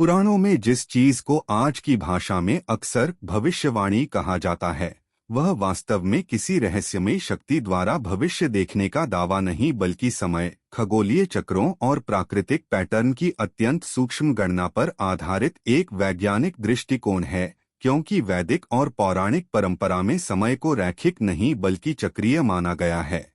पुराणों में जिस चीज को आज की भाषा में अक्सर भविष्यवाणी कहा जाता है, वह वास्तव में किसी रहस्यमय शक्ति द्वारा भविष्य देखने का दावा नहीं बल्कि समय, खगोलीय चक्रों और प्राकृतिक पैटर्न की अत्यंत सूक्ष्म गणना पर आधारित एक वैज्ञानिक दृष्टिकोण है। क्योंकि वैदिक और पौराणिक परंपरा में समय को रैखिक नहीं बल्कि चक्रीय माना गया है,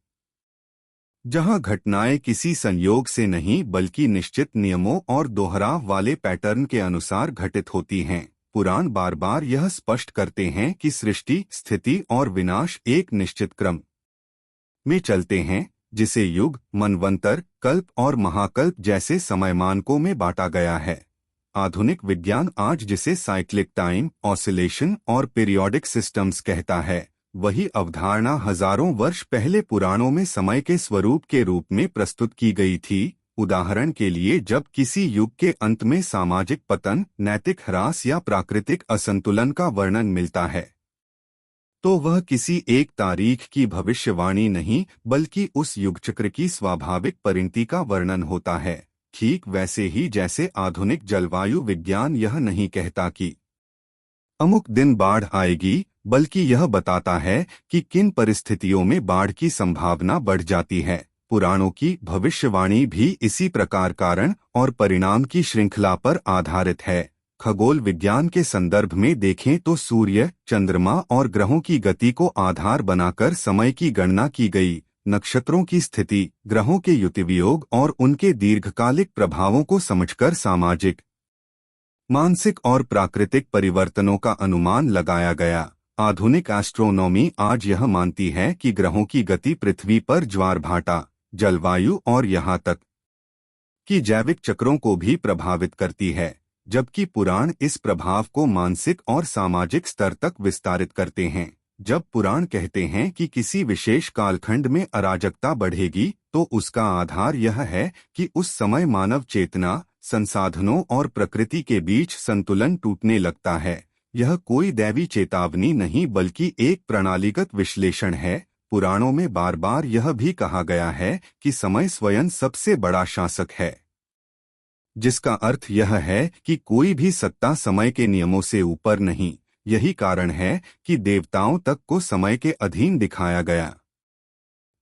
जहां घटनाएं किसी संयोग से नहीं बल्कि निश्चित नियमों और दोहराव वाले पैटर्न के अनुसार घटित होती हैं। पुराण बार बार यह स्पष्ट करते हैं कि सृष्टि, स्थिति और विनाश एक निश्चित क्रम में चलते हैं, जिसे युग, मनवंतर, कल्प और महाकल्प जैसे समय मानकों में बांटा गया है। आधुनिक विज्ञान आज जिसे साइक्लिक टाइम, ऑसिलेशन और पीरियोडिक सिस्टम्स कहता है, वही अवधारणा हजारों वर्ष पहले पुराणों में समय के स्वरूप के रूप में प्रस्तुत की गई थी। उदाहरण के लिए, जब किसी युग के अंत में सामाजिक पतन, नैतिक ह्रास या प्राकृतिक असंतुलन का वर्णन मिलता है, तो वह किसी एक तारीख की भविष्यवाणी नहीं बल्कि उस युगचक्र की स्वाभाविक परिणति का वर्णन होता है। ठीक वैसे ही जैसे आधुनिक जलवायु विज्ञान यह नहीं कहता कि अमुक दिन बाढ़ आएगी, बल्कि यह बताता है कि किन परिस्थितियों में बाढ़ की संभावना बढ़ जाती है। पुराणों की भविष्यवाणी भी इसी प्रकार कारण और परिणाम की श्रृंखला पर आधारित है। खगोल विज्ञान के संदर्भ में देखें तो सूर्य, चंद्रमा और ग्रहों की गति को आधार बनाकर समय की गणना की गई। नक्षत्रों की स्थिति, ग्रहों के युतिवियोग और उनके दीर्घकालिक प्रभावों को समझकर सामाजिक, मानसिक और प्राकृतिक परिवर्तनों का अनुमान लगाया गया। आधुनिक एस्ट्रोनॉमी आज यह मानती है कि ग्रहों की गति पृथ्वी पर ज्वार भाटा, जलवायु और यहाँ तक कि जैविक चक्रों को भी प्रभावित करती है, जबकि पुराण इस प्रभाव को मानसिक और सामाजिक स्तर तक विस्तारित करते हैं। जब पुराण कहते हैं कि किसी विशेष कालखंड में अराजकता बढ़ेगी, तो उसका आधार यह है कि उस समय मानव चेतना, संसाधनों और प्रकृति के बीच संतुलन टूटने लगता है। यह कोई दैवी चेतावनी नहीं बल्कि एक प्रणालीगत विश्लेषण है। पुराणों में बार बार यह भी कहा गया है कि समय स्वयं सबसे बड़ा शासक है, जिसका अर्थ यह है कि कोई भी सत्ता समय के नियमों से ऊपर नहीं। यही कारण है कि देवताओं तक को समय के अधीन दिखाया गया।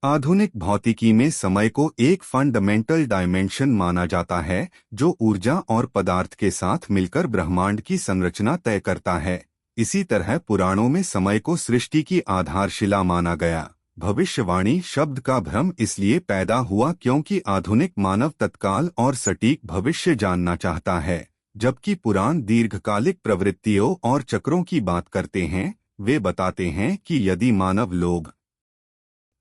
आधुनिक भौतिकी में समय को एक फंडामेंटल डायमेंशन माना जाता है, जो ऊर्जा और पदार्थ के साथ मिलकर ब्रह्मांड की संरचना तय करता है। इसी तरह पुराणों में समय को सृष्टि की आधारशिला माना गया। भविष्यवाणी शब्द का भ्रम इसलिए पैदा हुआ क्योंकि आधुनिक मानव तत्काल और सटीक भविष्य जानना चाहता है, जबकि पुराण दीर्घकालिक प्रवृत्तियों और चक्रों की बात करते हैं। वे बताते हैं कि यदि मानव लोभ,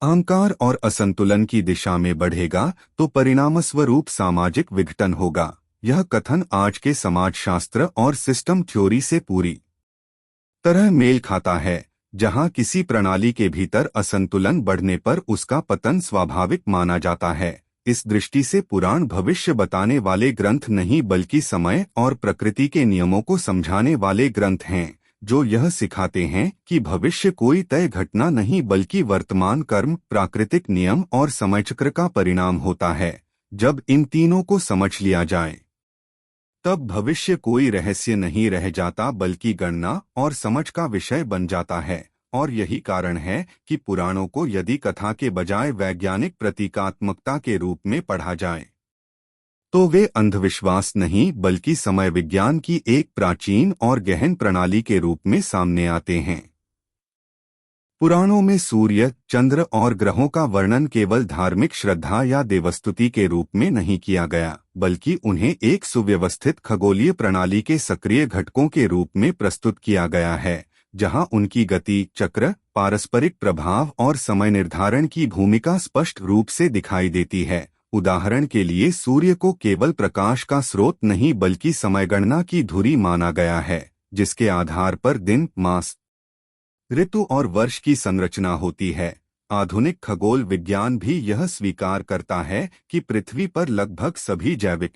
अहंकार और असंतुलन की दिशा में बढ़ेगा तो परिणामस्वरूप सामाजिक विघटन होगा। यह कथन आज के समाजशास्त्र और सिस्टम थ्योरी से पूरी तरह मेल खाता है, जहां किसी प्रणाली के भीतर असंतुलन बढ़ने पर उसका पतन स्वाभाविक माना जाता है। इस दृष्टि से पुराण भविष्य बताने वाले ग्रंथ नहीं बल्कि समय और प्रकृति के नियमों को समझाने वाले ग्रंथ हैं, जो यह सिखाते हैं कि भविष्य कोई तय घटना नहीं बल्कि वर्तमान कर्म, प्राकृतिक नियम और समयचक्र का परिणाम होता है। जब इन तीनों को समझ लिया जाए, तब भविष्य कोई रहस्य नहीं रह जाता बल्कि गणना और समझ का विषय बन जाता है। और यही कारण है कि पुराणों को यदि कथा के बजाय वैज्ञानिक प्रतीकात्मकता के रूप में पढ़ा जाए, तो वे अंधविश्वास नहीं बल्कि समय विज्ञान की एक प्राचीन और गहन प्रणाली के रूप में सामने आते हैं। पुराणों में सूर्य, चंद्र और ग्रहों का वर्णन केवल धार्मिक श्रद्धा या देवस्तुति के रूप में नहीं किया गया, बल्कि उन्हें एक सुव्यवस्थित खगोलीय प्रणाली के सक्रिय घटकों के रूप में प्रस्तुत किया गया है, जहां उनकी गति, चक्र, पारस्परिक प्रभाव और समय निर्धारण की भूमिका स्पष्ट रूप से दिखाई देती है। उदाहरण के लिए, सूर्य को केवल प्रकाश का स्रोत नहीं बल्कि समयगणना की धुरी माना गया है, जिसके आधार पर दिन, मास, ऋतु और वर्ष की संरचना होती है। आधुनिक खगोल विज्ञान भी यह स्वीकार करता है कि पृथ्वी पर लगभग सभी जैविक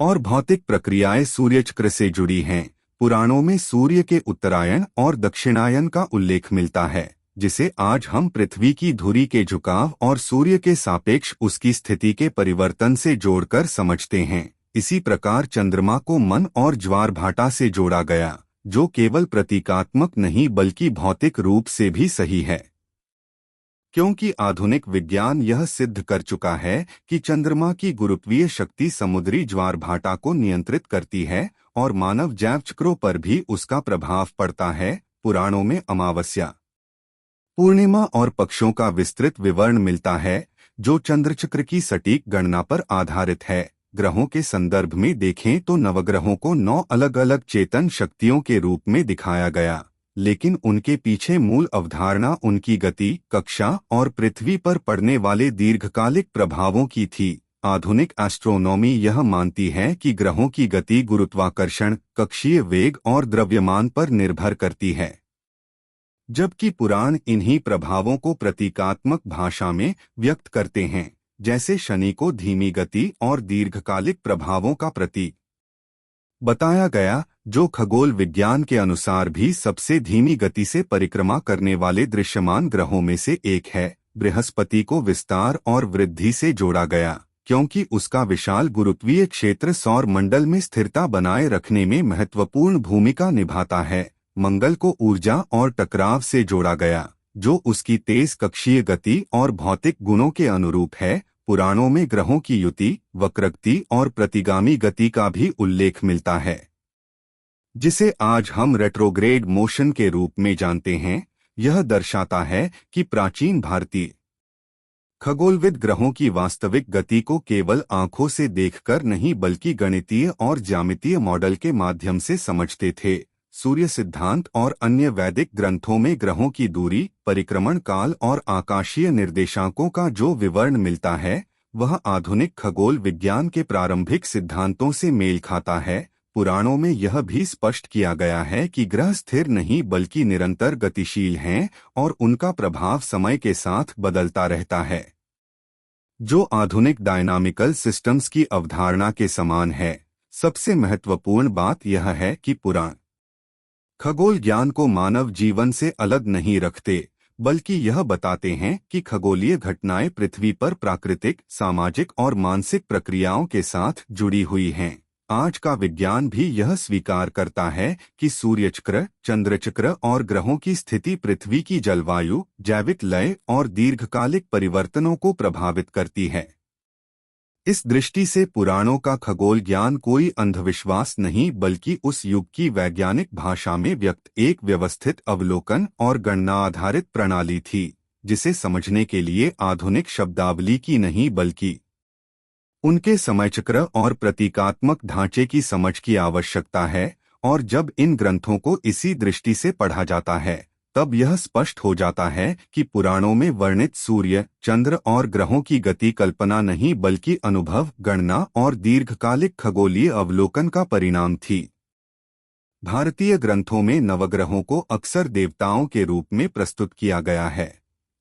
और भौतिक प्रक्रियाएं सूर्यचक्र से जुड़ी हैं। पुराणों में सूर्य के उत्तरायण और दक्षिणायन का उल्लेख मिलता है, जिसे आज हम पृथ्वी की धुरी के झुकाव और सूर्य के सापेक्ष उसकी स्थिति के परिवर्तन से जोड़कर समझते हैं। इसी प्रकार चंद्रमा को मन और ज्वारभाटा से जोड़ा गया, जो केवल प्रतीकात्मक नहीं बल्कि भौतिक रूप से भी सही है, क्योंकि आधुनिक विज्ञान यह सिद्ध कर चुका है कि चंद्रमा की गुरुत्वीय शक्ति समुद्री ज्वारभाटा को नियंत्रित करती है और मानव जैवचक्रों पर भी उसका प्रभाव पड़ता है। पुराणों में अमावस्या, पूर्णिमा और पक्षों का विस्तृत विवरण मिलता है, जो चंद्रचक्र की सटीक गणना पर आधारित है। ग्रहों के संदर्भ में देखें तो नवग्रहों को 9 अलग अलग चेतन शक्तियों के रूप में दिखाया गया, लेकिन उनके पीछे मूल अवधारणा उनकी गति, कक्षा और पृथ्वी पर पड़ने वाले दीर्घकालिक प्रभावों की थी। आधुनिक एस्ट्रोनॉमी यह मानती है कि ग्रहों की गति गुरुत्वाकर्षण, कक्षीय वेग और द्रव्यमान पर निर्भर करती है, जबकि पुराण इन्हीं प्रभावों को प्रतीकात्मक भाषा में व्यक्त करते हैं, जैसे शनि को धीमी गति और दीर्घकालिक प्रभावों का प्रतीक बताया गया, जो खगोल विज्ञान के अनुसार भी सबसे धीमी गति से परिक्रमा करने वाले दृश्यमान ग्रहों में से एक है। बृहस्पति को विस्तार और वृद्धि से जोड़ा गया, क्योंकि उसका विशाल गुरुत्वीय क्षेत्र सौर मंडल में स्थिरता बनाए रखने में महत्वपूर्ण भूमिका निभाता है। मंगल को ऊर्जा और टकराव से जोड़ा गया, जो उसकी तेज कक्षीय गति और भौतिक गुणों के अनुरूप है। पुराणों में ग्रहों की युति, वक्रगति और प्रतिगामी गति का भी उल्लेख मिलता है, जिसे आज हम रेट्रोग्रेड मोशन के रूप में जानते हैं। यह दर्शाता है कि प्राचीन भारतीय खगोलविद ग्रहों की वास्तविक गति को केवल आंखों से देखकर नहीं बल्कि गणितीय और ज्यामितीय मॉडल के माध्यम से समझते थे। सूर्य सिद्धांत और अन्य वैदिक ग्रंथों में ग्रहों की दूरी, परिक्रमण काल और आकाशीय निर्देशांकों का जो विवरण मिलता है, वह आधुनिक खगोल विज्ञान के प्रारंभिक सिद्धांतों से मेल खाता है। पुराणों में यह भी स्पष्ट किया गया है कि ग्रह स्थिर नहीं बल्कि निरंतर गतिशील हैं और उनका प्रभाव समय के साथ बदलता रहता है, जो आधुनिक डायनामिकल सिस्टम्स की अवधारणा के समान है। सबसे महत्वपूर्ण बात यह है कि पुराण खगोल ज्ञान को मानव जीवन से अलग नहीं रखते, बल्कि यह बताते हैं कि खगोलीय घटनाएं पृथ्वी पर प्राकृतिक, सामाजिक और मानसिक प्रक्रियाओं के साथ जुड़ी हुई हैं। आज का विज्ञान भी यह स्वीकार करता है कि सूर्यचक्र, चंद्रचक्र और ग्रहों की स्थिति पृथ्वी की जलवायु, जैविक लय और दीर्घकालिक परिवर्तनों को प्रभावित करती है। इस दृष्टि से पुराणों का खगोल ज्ञान कोई अंधविश्वास नहीं बल्कि उस युग की वैज्ञानिक भाषा में व्यक्त एक व्यवस्थित अवलोकन और गणना आधारित प्रणाली थी, जिसे समझने के लिए आधुनिक शब्दावली की नहीं बल्कि उनके समयचक्र और प्रतीकात्मक ढांचे की समझ की आवश्यकता है। और जब इन ग्रंथों को इसी दृष्टि से पढ़ा जाता है, तब यह स्पष्ट हो जाता है कि पुराणों में वर्णित सूर्य, चंद्र और ग्रहों की गति कल्पना नहीं बल्कि अनुभव, गणना और दीर्घकालिक खगोलीय अवलोकन का परिणाम थी। भारतीय ग्रंथों में नवग्रहों को अक्सर देवताओं के रूप में प्रस्तुत किया गया है,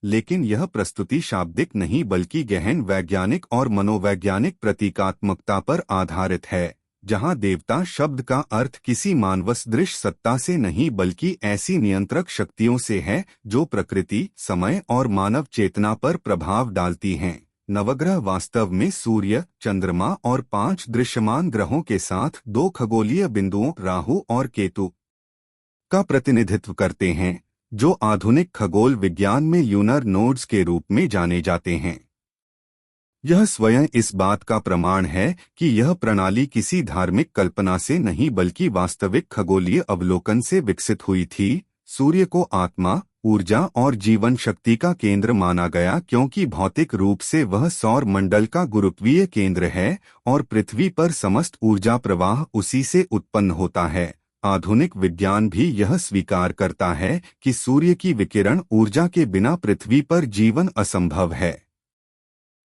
लेकिन यह प्रस्तुति शाब्दिक नहीं बल्कि गहन वैज्ञानिक और मनोवैज्ञानिक प्रतीकात्मकता पर आधारित है, जहां देवता शब्द का अर्थ किसी मानवसदृश सत्ता से नहीं बल्कि ऐसी नियंत्रक शक्तियों से है जो प्रकृति, समय और मानव चेतना पर प्रभाव डालती हैं। नवग्रह वास्तव में सूर्य, चंद्रमा और 5 दृश्यमान ग्रहों के साथ 2 खगोलीय बिंदुओं राहु और केतु का प्रतिनिधित्व करते हैं, जो आधुनिक खगोल विज्ञान में ल्यूनर नोड्स के रूप में जाने जाते हैं। यह स्वयं इस बात का प्रमाण है कि यह प्रणाली किसी धार्मिक कल्पना से नहीं बल्कि वास्तविक खगोलीय अवलोकन से विकसित हुई थी। सूर्य को आत्मा, ऊर्जा और जीवन शक्ति का केंद्र माना गया क्योंकि भौतिक रूप से वह सौर मंडल का गुरुत्वीय केंद्र है और पृथ्वी पर समस्त ऊर्जा प्रवाह उसी से उत्पन्न होता है। आधुनिक विज्ञान भी यह स्वीकार करता है कि सूर्य की विकिरण ऊर्जा के बिना पृथ्वी पर जीवन असंभव है।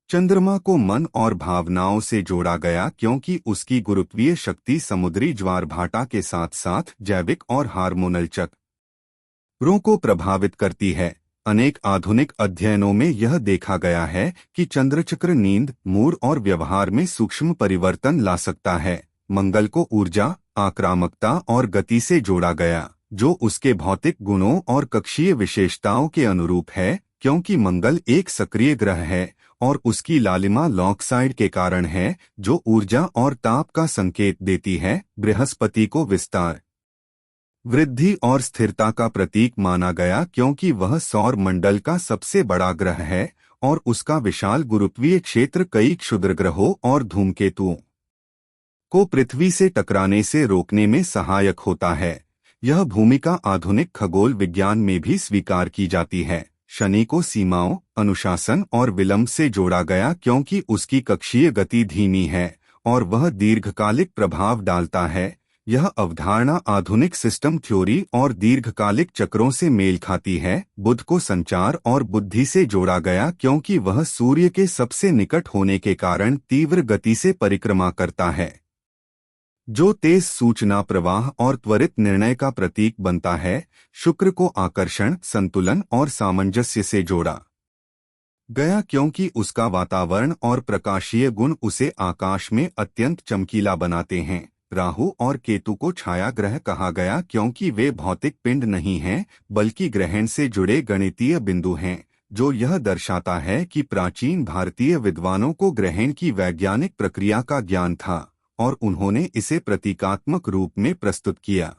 चंद्रमा को मन और भावनाओं से जोड़ा गया क्योंकि उसकी गुरुत्वीय शक्ति समुद्री ज्वारभाटा के साथ साथ जैविक और हार्मोनल चक्रों को प्रभावित करती है। अनेक आधुनिक अध्ययनों में यह देखा गया है कि चंद्रचक्र नींद, मूड और व्यवहार में सूक्ष्म परिवर्तन ला सकता है। मंगल को ऊर्जा, आक्रामकता और गति से जोड़ा गया, जो उसके भौतिक गुणों और कक्षीय विशेषताओं के अनुरूप है, क्योंकि मंगल एक सक्रिय ग्रह है और उसकी लालिमा लॉक्साइड के कारण है, जो ऊर्जा और ताप का संकेत देती है। बृहस्पति को विस्तार, वृद्धि और स्थिरता का प्रतीक माना गया क्योंकि वह सौर मंडल का सबसे बड़ा ग्रह है और उसका विशाल गुरुत्वीय क्षेत्र कई क्षुद्र ग्रहों और धूमकेतुओं को पृथ्वी से टकराने से रोकने में सहायक होता है। यह भूमिका आधुनिक खगोल विज्ञान में भी स्वीकार की जाती है। शनि को सीमाओं, अनुशासन और विलंब से जोड़ा गया क्योंकि उसकी कक्षीय गति धीमी है और वह दीर्घकालिक प्रभाव डालता है। यह अवधारणा आधुनिक सिस्टम थ्योरी और दीर्घकालिक चक्रों से मेल खाती है। बुध को संचार और बुद्धि से जोड़ा गया क्योंकि वह सूर्य के सबसे निकट होने के कारण तीव्र गति से परिक्रमा करता है, जो तेज सूचना प्रवाह और त्वरित निर्णय का प्रतीक बनता है। शुक्र को आकर्षण, संतुलन और सामंजस्य से जोड़ा गया क्योंकि उसका वातावरण और प्रकाशीय गुण उसे आकाश में अत्यंत चमकीला बनाते हैं। राहु और केतु को छाया ग्रह कहा गया क्योंकि वे भौतिक पिंड नहीं हैं, बल्कि ग्रहण से जुड़े गणितीय बिंदु हैं, जो यह दर्शाता है कि प्राचीन भारतीय विद्वानों को ग्रहण की वैज्ञानिक प्रक्रिया का ज्ञान था और उन्होंने इसे प्रतीकात्मक रूप में प्रस्तुत किया।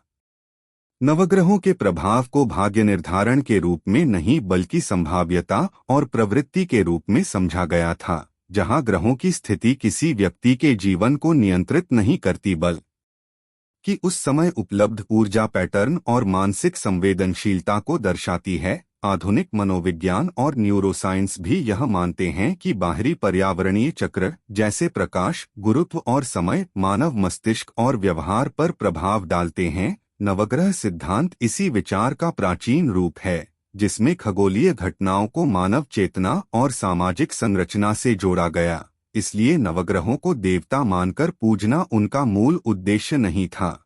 नवग्रहों के प्रभाव को भाग्य निर्धारण के रूप में नहीं बल्कि संभाव्यता और प्रवृत्ति के रूप में समझा गया था, जहां ग्रहों की स्थिति किसी व्यक्ति के जीवन को नियंत्रित नहीं करती बल्कि उस समय उपलब्ध ऊर्जा पैटर्न और मानसिक संवेदनशीलता को दर्शाती है। आधुनिक मनोविज्ञान और न्यूरोसाइंस भी यह मानते हैं कि बाहरी पर्यावरणीय चक्र जैसे प्रकाश, गुरुत्व और समय मानव मस्तिष्क और व्यवहार पर प्रभाव डालते हैं। नवग्रह सिद्धांत इसी विचार का प्राचीन रूप है, जिसमें खगोलीय घटनाओं को मानव चेतना और सामाजिक संरचना से जोड़ा गया। इसलिए नवग्रहों को देवता मानकर पूजना उनका मूल उद्देश्य नहीं था,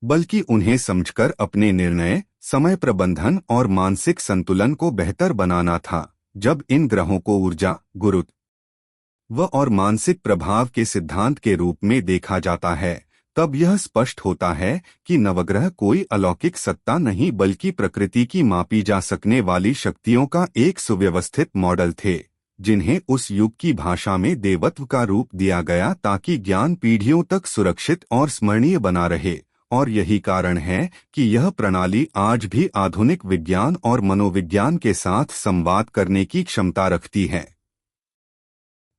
बल्कि उन्हें समझकर अपने निर्णय, समय प्रबंधन और मानसिक संतुलन को बेहतर बनाना था। जब इन ग्रहों को ऊर्जा, गुरुत्व और मानसिक प्रभाव के सिद्धांत के रूप में देखा जाता है, तब यह स्पष्ट होता है कि नवग्रह कोई अलौकिक सत्ता नहीं बल्कि प्रकृति की मापी जा सकने वाली शक्तियों का एक सुव्यवस्थित मॉडल थे, जिन्हें उस युग की भाषा में देवत्व का रूप दिया गया ताकि ज्ञान पीढ़ियों तक सुरक्षित और स्मरणीय बना रहे। और यही कारण है कि यह प्रणाली आज भी आधुनिक विज्ञान और मनोविज्ञान के साथ संवाद करने की क्षमता रखती है।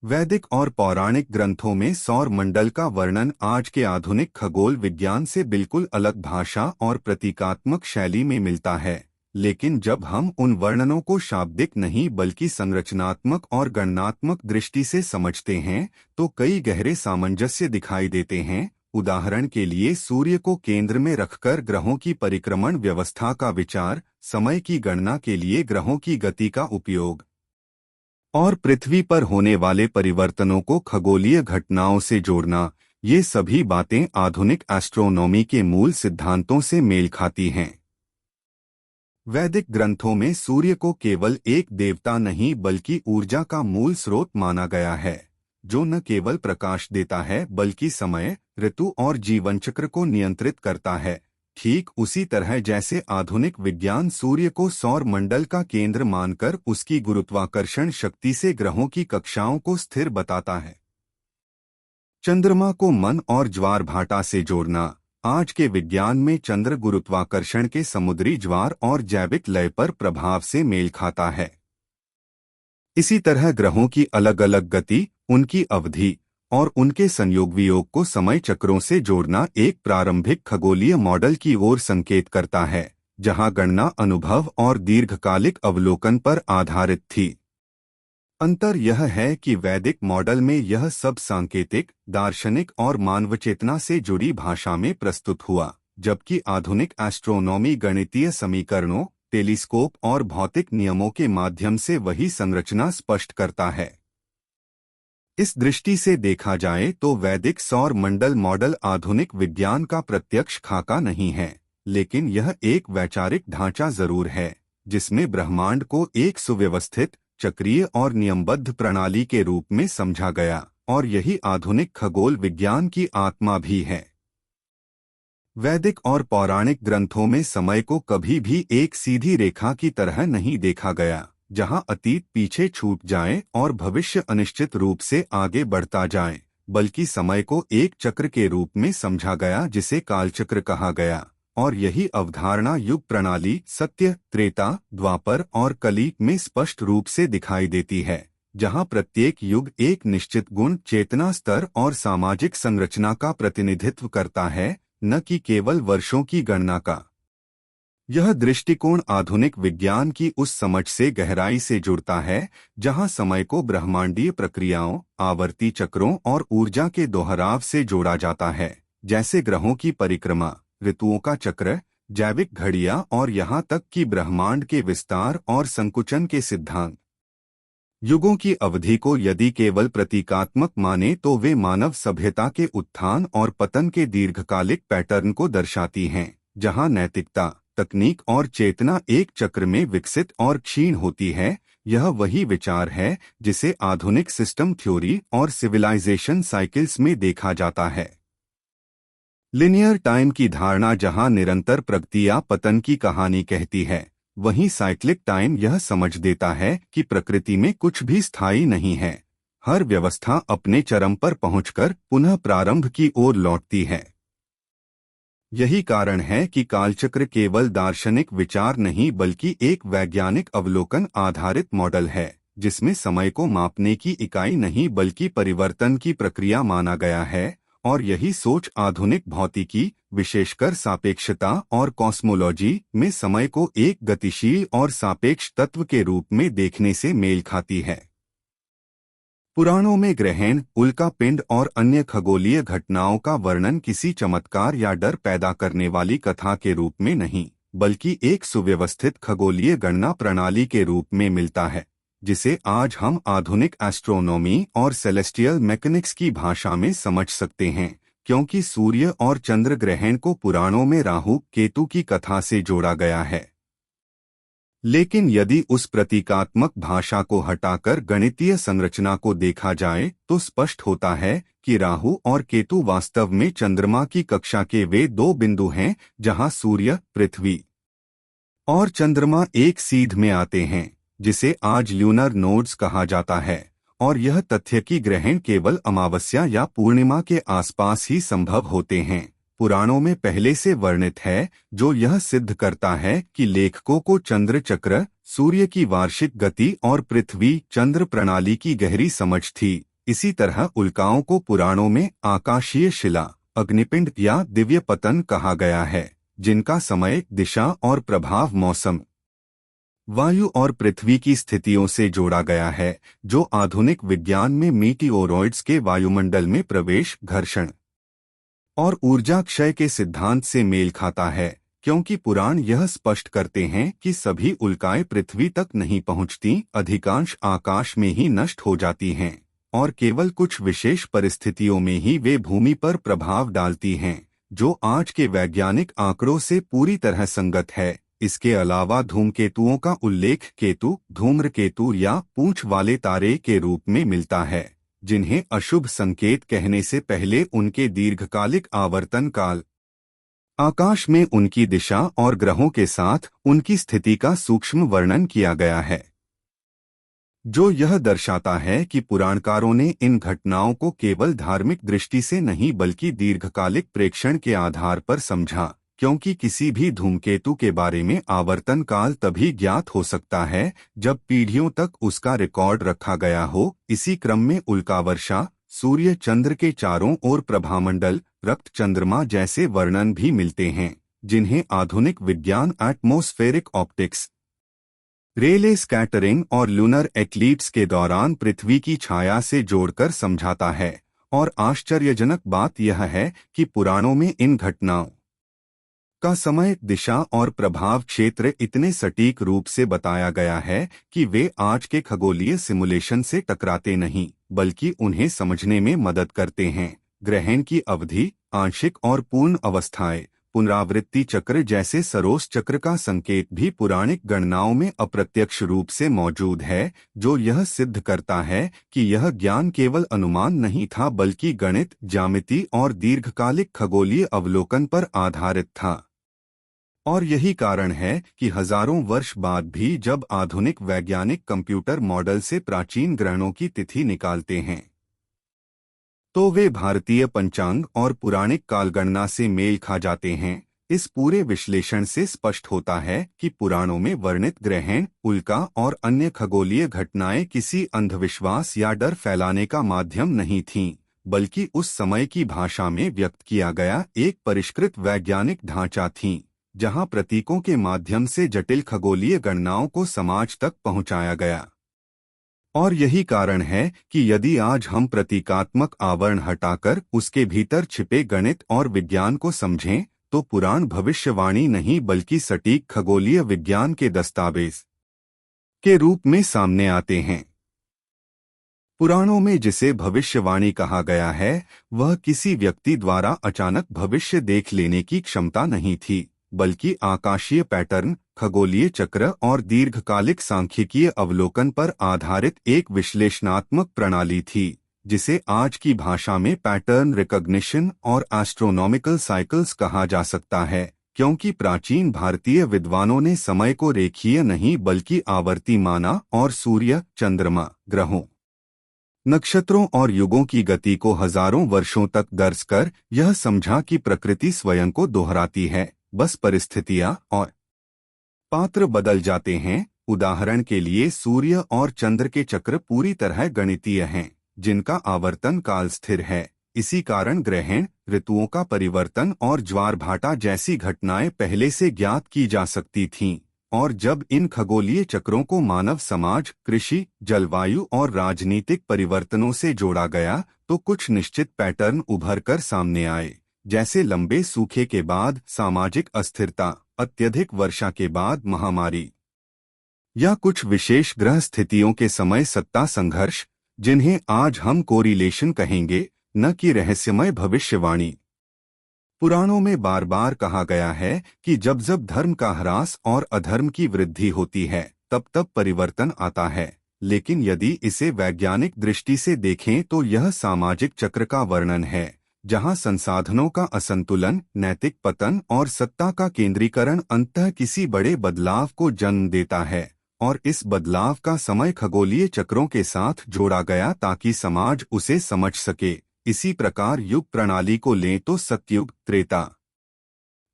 वैदिक और पौराणिक ग्रंथों में सौर मंडल का वर्णन आज के आधुनिक खगोल विज्ञान से बिल्कुल अलग भाषा और प्रतीकात्मक शैली में मिलता है, लेकिन जब हम उन वर्णनों को शाब्दिक नहीं बल्कि संरचनात्मक और गणनात्मक दृष्टि से समझते हैं, तो कई गहरे सामंजस्य दिखाई देते हैं। उदाहरण के लिए सूर्य को केंद्र में रखकर ग्रहों की परिक्रमण व्यवस्था का विचार, समय की गणना के लिए ग्रहों की गति का उपयोग और पृथ्वी पर होने वाले परिवर्तनों को खगोलीय घटनाओं से जोड़ना, ये सभी बातें आधुनिक एस्ट्रोनॉमी के मूल सिद्धांतों से मेल खाती हैं। वैदिक ग्रंथों में सूर्य को केवल एक देवता नहीं बल्कि ऊर्जा का मूल स्रोत माना गया है, जो न केवल प्रकाश देता है बल्कि समय, ऋतु और जीवन चक्र को नियंत्रित करता है। ठीक उसी तरह जैसे आधुनिक विज्ञान सूर्य को सौर मंडल का केंद्र मानकर उसकी गुरुत्वाकर्षण शक्ति से ग्रहों की कक्षाओं को स्थिर बताता है। चंद्रमा को मन और ज्वार भाटा से जोड़ना, आज के विज्ञान में चंद्र गुरुत्वाकर्षण के समुद्री ज्वार और जैविक लय पर प्रभाव से मेल खाता है। इसी तरह ग्रहों की अलग अलग गति, उनकी अवधि और उनके संयोग वियोग को समय चक्रों से जोड़ना एक प्रारंभिक खगोलीय मॉडल की ओर संकेत करता है, जहां गणना अनुभव और दीर्घकालिक अवलोकन पर आधारित थी। अंतर यह है कि वैदिक मॉडल में यह सब सांकेतिक, दार्शनिक और मानवचेतना से जुड़ी भाषा में प्रस्तुत हुआ, जबकि आधुनिक एस्ट्रोनॉमी गणितीय समीकरणों, टेलीस्कोप और भौतिक नियमों के माध्यम से वही संरचना स्पष्ट करता है। इस दृष्टि से देखा जाए तो वैदिक सौर मंडल मॉडल आधुनिक विज्ञान का प्रत्यक्ष खाका नहीं है, लेकिन यह एक वैचारिक ढांचा जरूर है, जिसमें ब्रह्मांड को एक सुव्यवस्थित, चक्रीय और नियमबद्ध प्रणाली के रूप में समझा गया, और यही आधुनिक खगोल विज्ञान की आत्मा भी है। वैदिक और पौराणिक ग्रंथों में समय को कभी भी एक सीधी रेखा की तरह नहीं देखा गया, जहां अतीत पीछे छूट जाए और भविष्य अनिश्चित रूप से आगे बढ़ता जाए, बल्कि समय को एक चक्र के रूप में समझा गया जिसे कालचक्र कहा गया। और यही अवधारणा युग प्रणाली सत्य, त्रेता, द्वापर और कली में स्पष्ट रूप से दिखाई देती है, जहां प्रत्येक युग एक निश्चित गुण, चेतना स्तर और सामाजिक संरचना का प्रतिनिधित्व करता है, न कि केवल वर्षों की गणना का। यह दृष्टिकोण आधुनिक विज्ञान की उस समझ से गहराई से जुड़ता है जहां समय को ब्रह्मांडीय प्रक्रियाओं, आवर्ती चक्रों और ऊर्जा के दोहराव से जोड़ा जाता है, जैसे ग्रहों की परिक्रमा, ऋतुओं का चक्र, जैविक घड़ियां और यहां तक कि ब्रह्मांड के विस्तार और संकुचन के सिद्धांत। युगों की अवधि को यदि केवल प्रतीकात्मक माने तो वे मानव सभ्यता के उत्थान और पतन के दीर्घकालिक पैटर्न को दर्शाती हैं, जहां नैतिकता, तकनीक और चेतना एक चक्र में विकसित और क्षीण होती है। यह वही विचार है जिसे आधुनिक सिस्टम थ्योरी और सिविलाइजेशन साइकिल्स में देखा जाता है। लिनियर टाइम की धारणा जहां निरंतर प्रगति या पतन की कहानी कहती है, वहीं साइक्लिक टाइम यह समझ देता है कि प्रकृति में कुछ भी स्थायी नहीं है। हर व्यवस्था अपने चरम पर पहुंचकर पुनः प्रारंभ की ओर लौटती है। यही कारण है कि कालचक्र केवल दार्शनिक विचार नहीं बल्कि एक वैज्ञानिक अवलोकन आधारित मॉडल है, जिसमें समय को मापने की इकाई नहीं बल्कि परिवर्तन की प्रक्रिया माना गया है। और यही सोच आधुनिक भौतिकी, विशेषकर सापेक्षता और कॉस्मोलॉजी में समय को एक गतिशील और सापेक्ष तत्व के रूप में देखने से मेल खाती है। पुराणों में ग्रहण, उल्का पिंड और अन्य खगोलीय घटनाओं का वर्णन किसी चमत्कार या डर पैदा करने वाली कथा के रूप में नहीं, बल्कि एक सुव्यवस्थित खगोलीय गणना प्रणाली के रूप में मिलता है, जिसे आज हम आधुनिक एस्ट्रोनॉमी और सेलेस्टियल मैकेनिक्स की भाषा में समझ सकते हैं, क्योंकि सूर्य और चंद्र ग्रहण को पुराणों में राहु केतु की कथा से जोड़ा गया है। लेकिन यदि उस प्रतीकात्मक भाषा को हटाकर गणितीय संरचना को देखा जाए तो स्पष्ट होता है कि राहु और केतु वास्तव में चंद्रमा की कक्षा के वे दो बिंदु हैं जहां सूर्य, पृथ्वी और चंद्रमा एक सीध में आते हैं, जिसे आज ल्यूनर नोड्स कहा जाता है। और यह तथ्य कि ग्रहण केवल अमावस्या या पूर्णिमा के आसपास ही संभव होते हैं, पुराणों में पहले से वर्णित है, जो यह सिद्ध करता है कि लेखकों को चंद्र चक्र, सूर्य की वार्षिक गति और पृथ्वी चंद्र प्रणाली की गहरी समझ थी। इसी तरह उल्काओं को पुराणों में आकाशीय शिला, अग्निपिंड या दिव्य पतन कहा गया है, जिनका समय, दिशा और प्रभाव मौसम, वायु और पृथ्वी की स्थितियों से जोड़ा गया है, जो आधुनिक विज्ञान में मीटिओरॉइड्स के वायुमंडल में प्रवेश, घर्षण और ऊर्जा क्षय के सिद्धांत से मेल खाता है, क्योंकि पुराण यह स्पष्ट करते हैं कि सभी उल्काएं पृथ्वी तक नहीं पहुंचती, अधिकांश आकाश में ही नष्ट हो जाती हैं और केवल कुछ विशेष परिस्थितियों में ही वे भूमि पर प्रभाव डालती हैं, जो आज के वैज्ञानिक आंकड़ों से पूरी तरह संगत है। इसके अलावा धूमकेतुओं का उल्लेख केतु, धूम्रकेतु या पूंछ वाले तारे के रूप में मिलता है, जिन्हें अशुभ संकेत कहने से पहले उनके दीर्घकालिक आवर्तन काल, आकाश में उनकी दिशा और ग्रहों के साथ उनकी स्थिति का सूक्ष्म वर्णन किया गया है, जो यह दर्शाता है कि पुराणकारों ने इन घटनाओं को केवल धार्मिक दृष्टि से नहीं बल्कि दीर्घकालिक प्रेक्षण के आधार पर समझा, क्योंकि किसी भी धूमकेतु के बारे में आवर्तन काल तभी ज्ञात हो सकता है जब पीढ़ियों तक उसका रिकॉर्ड रखा गया हो। इसी क्रम में उल्कावर्षा, सूर्य चंद्र के चारों ओर प्रभामंडल, रक्त चंद्रमा जैसे वर्णन भी मिलते हैं, जिन्हें आधुनिक विज्ञान एटमॉस्फेरिक ऑप्टिक्स, रेले स्कैटरिंग और लूनर एक्लिप्स के दौरान पृथ्वी की छाया से जोड़कर समझाता है। और आश्चर्यजनक बात यह है कि पुराणों में इन घटनाओं का समय, दिशा और प्रभाव क्षेत्र इतने सटीक रूप से बताया गया है कि वे आज के खगोलीय सिमुलेशन से टकराते नहीं, बल्कि उन्हें समझने में मदद करते हैं। ग्रहण की अवधि, आंशिक और पूर्ण अवस्थाएं, पुनरावृत्ति चक्र जैसे सरोस चक्र का संकेत भी पौराणिक गणनाओं में अप्रत्यक्ष रूप से मौजूद है, जो यह सिद्ध करता है कि यह ज्ञान केवल अनुमान नहीं था बल्कि गणित, ज्यामिति और दीर्घकालिक खगोलीय अवलोकन पर आधारित था। और यही कारण है कि हजारों वर्ष बाद भी जब आधुनिक वैज्ञानिक कंप्यूटर मॉडल से प्राचीन ग्रहणों की तिथि निकालते हैं तो वे भारतीय पंचांग और पुराणिक कालगणना से मेल खा जाते हैं। इस पूरे विश्लेषण से स्पष्ट होता है कि पुराणों में वर्णित ग्रहण, उल्का और अन्य खगोलीय घटनाएं किसी अंधविश्वास या डर फैलाने का माध्यम नहीं थीं, बल्कि उस समय की भाषा में व्यक्त किया गया एक परिष्कृत वैज्ञानिक ढांचा थीं, जहां प्रतीकों के माध्यम से जटिल खगोलीय गणनाओं को समाज तक पहुंचाया गया। और यही कारण है कि यदि आज हम प्रतीकात्मक आवरण हटाकर उसके भीतर छिपे गणित और विज्ञान को समझें, तो पुराण भविष्यवाणी नहीं बल्कि सटीक खगोलीय विज्ञान के दस्तावेज के रूप में सामने आते हैं। पुराणों में जिसे भविष्यवाणी कहा गया है, वह किसी व्यक्ति द्वारा अचानक भविष्य देख लेने की क्षमता नहीं थी, बल्कि आकाशीय पैटर्न, खगोलीय चक्र और दीर्घकालिक सांख्यिकीय अवलोकन पर आधारित एक विश्लेषणात्मक प्रणाली थी, जिसे आज की भाषा में पैटर्न रिकॉग्निशन और एस्ट्रोनॉमिकल साइकिल्स कहा जा सकता है, क्योंकि प्राचीन भारतीय विद्वानों ने समय को रेखीय नहीं बल्कि आवर्ती माना और सूर्य, चंद्रमा, ग्रहों, नक्षत्रों और युगों की गति को हजारों वर्षों तक दर्ज कर यह समझा कि प्रकृति स्वयं को दोहराती है, बस परिस्थितियां और पात्र बदल जाते हैं। उदाहरण के लिए सूर्य और चंद्र के चक्र पूरी तरह गणितीय हैं, जिनका आवर्तन काल स्थिर है। इसी कारण ग्रहण, ऋतुओं का परिवर्तन और ज्वार भाटा जैसी घटनाएं पहले से ज्ञात की जा सकती थीं। और जब इन खगोलीय चक्रों को मानव समाज, कृषि, जलवायु और राजनीतिक परिवर्तनों से जोड़ा गया, तो कुछ निश्चित पैटर्न उभर कर सामने आए, जैसे लंबे सूखे के बाद सामाजिक अस्थिरता, अत्यधिक वर्षा के बाद महामारी, या कुछ विशेष ग्रह स्थितियों के समय सत्ता संघर्ष, जिन्हें आज हम कोरिलेशन कहेंगे, न कि रहस्यमय भविष्यवाणी। पुराणों में बार बार कहा गया है कि जब जब धर्म का ह्रास और अधर्म की वृद्धि होती है, तब तब परिवर्तन आता है। लेकिन यदि इसे वैज्ञानिक दृष्टि से देखें तो यह सामाजिक चक्र का वर्णन है, जहां संसाधनों का असंतुलन, नैतिक पतन और सत्ता का केंद्रीकरण अंततः किसी बड़े बदलाव को जन्म देता है। और इस बदलाव का समय खगोलीय चक्रों के साथ जोड़ा गया ताकि समाज उसे समझ सके। इसी प्रकार युग प्रणाली को लें तो सतयुग, त्रेता,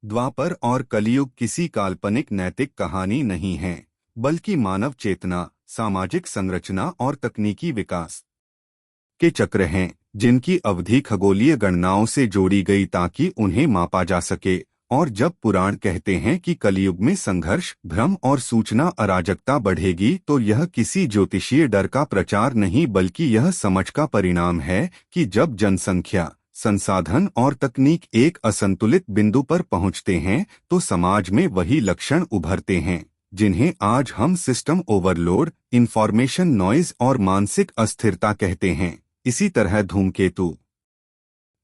द्वापर और कलियुग किसी काल्पनिक नैतिक कहानी नहीं हैं, बल्कि मानव चेतना, सामाजिक संरचना और तकनीकी विकास के चक्र हैं, जिनकी अवधि खगोलीय गणनाओं से जोड़ी गई ताकि उन्हें मापा जा सके। और जब पुराण कहते हैं कि कलियुग में संघर्ष, भ्रम और सूचना अराजकता बढ़ेगी, तो यह किसी ज्योतिषीय डर का प्रचार नहीं बल्कि यह समझ का परिणाम है कि जब जनसंख्या, संसाधन और तकनीक एक असंतुलित बिंदु पर पहुंचते हैं, तो समाज में वही लक्षण उभरते हैं जिन्हें आज हम सिस्टम ओवरलोड, इंफॉर्मेशन नॉइज और मानसिक अस्थिरता कहते हैं। इसी तरह धूमकेतु,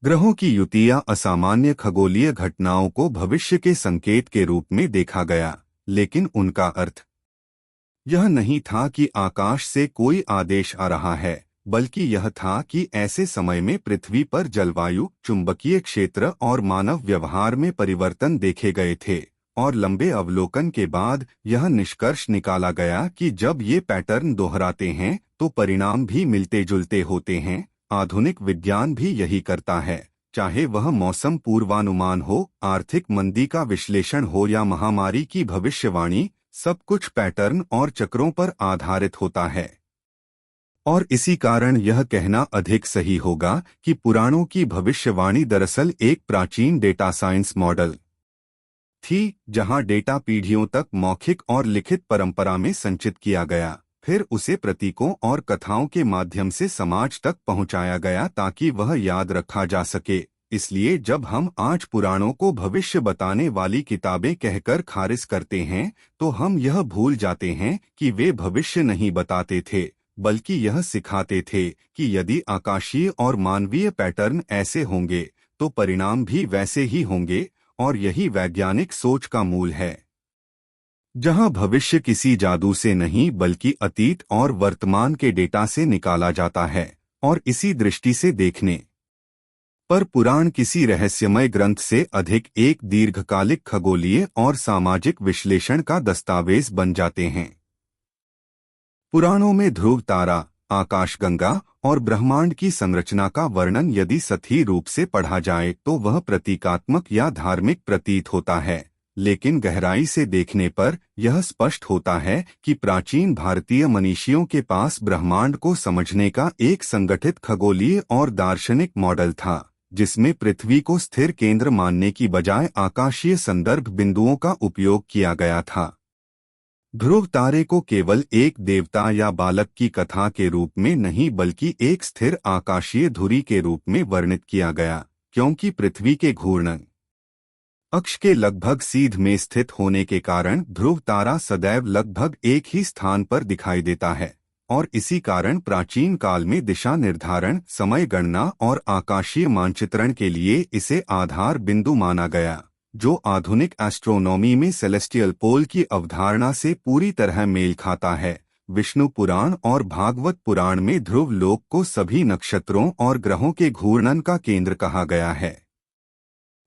ग्रहों की युति या असामान्य खगोलीय घटनाओं को भविष्य के संकेत के रूप में देखा गया, लेकिन उनका अर्थ यह नहीं था कि आकाश से कोई आदेश आ रहा है, बल्कि यह था कि ऐसे समय में पृथ्वी पर जलवायु, चुंबकीय क्षेत्र और मानव व्यवहार में परिवर्तन देखे गए थे। और लंबे अवलोकन के बाद यह निष्कर्ष निकाला गया कि जब ये पैटर्न दोहराते हैं तो परिणाम भी मिलते जुलते होते हैं। आधुनिक विज्ञान भी यही करता है, चाहे वह मौसम पूर्वानुमान हो, आर्थिक मंदी का विश्लेषण हो या महामारी की भविष्यवाणी, सब कुछ पैटर्न और चक्रों पर आधारित होता है। और इसी कारण यह कहना अधिक सही होगा कि पुराणों की भविष्यवाणी दरअसल एक प्राचीन डेटा साइंस मॉडल थी, जहां डेटा पीढ़ियों तक मौखिक और लिखित परंपरा में संचित किया गया, फिर उसे प्रतीकों और कथाओं के माध्यम से समाज तक पहुंचाया गया ताकि वह याद रखा जा सके। इसलिए जब हम आज पुराणों को भविष्य बताने वाली किताबें कहकर खारिज करते हैं, तो हम यह भूल जाते हैं कि वे भविष्य नहीं बताते थे, बल्कि यह सिखाते थे कि यदि आकाशीय और मानवीय पैटर्न ऐसे होंगे, तो परिणाम भी वैसे ही होंगे। और यही वैज्ञानिक सोच का मूल है, जहां भविष्य किसी जादू से नहीं बल्कि अतीत और वर्तमान के डेटा से निकाला जाता है। और इसी दृष्टि से देखने पर पुराण किसी रहस्यमय ग्रंथ से अधिक एक दीर्घकालिक खगोलीय और सामाजिक विश्लेषण का दस्तावेज बन जाते हैं। पुराणों में ध्रुव तारा, आकाशगंगा और ब्रह्मांड की संरचना का वर्णन यदि सही रूप से पढ़ा जाए तो वह प्रतीकात्मक या धार्मिक प्रतीत होता है, लेकिन गहराई से देखने पर यह स्पष्ट होता है कि प्राचीन भारतीय मनीषियों के पास ब्रह्मांड को समझने का एक संगठित खगोलीय और दार्शनिक मॉडल था, जिसमें पृथ्वी को स्थिर केंद्र मानने की बजाय आकाशीय संदर्भ बिंदुओं का उपयोग किया गया था। ध्रुव तारे को केवल एक देवता या बालक की कथा के रूप में नहीं बल्कि एक स्थिर आकाशीय धुरी के रूप में वर्णित किया गया, क्योंकि पृथ्वी के घूर्णन अक्ष के लगभग सीध में स्थित होने के कारण ध्रुव तारा सदैव लगभग एक ही स्थान पर दिखाई देता है, और इसी कारण प्राचीन काल में दिशा निर्धारण, समय गणना और आकाशीय मानचित्रण के लिए इसे आधार बिंदु माना गया, जो आधुनिक एस्ट्रोनॉमी में सेलेस्टियल पोल की अवधारणा से पूरी तरह मेल खाता है। विष्णु पुराण और भागवत पुराण में ध्रुव लोक को सभी नक्षत्रों और ग्रहों के घूर्णन का केंद्र कहा गया है,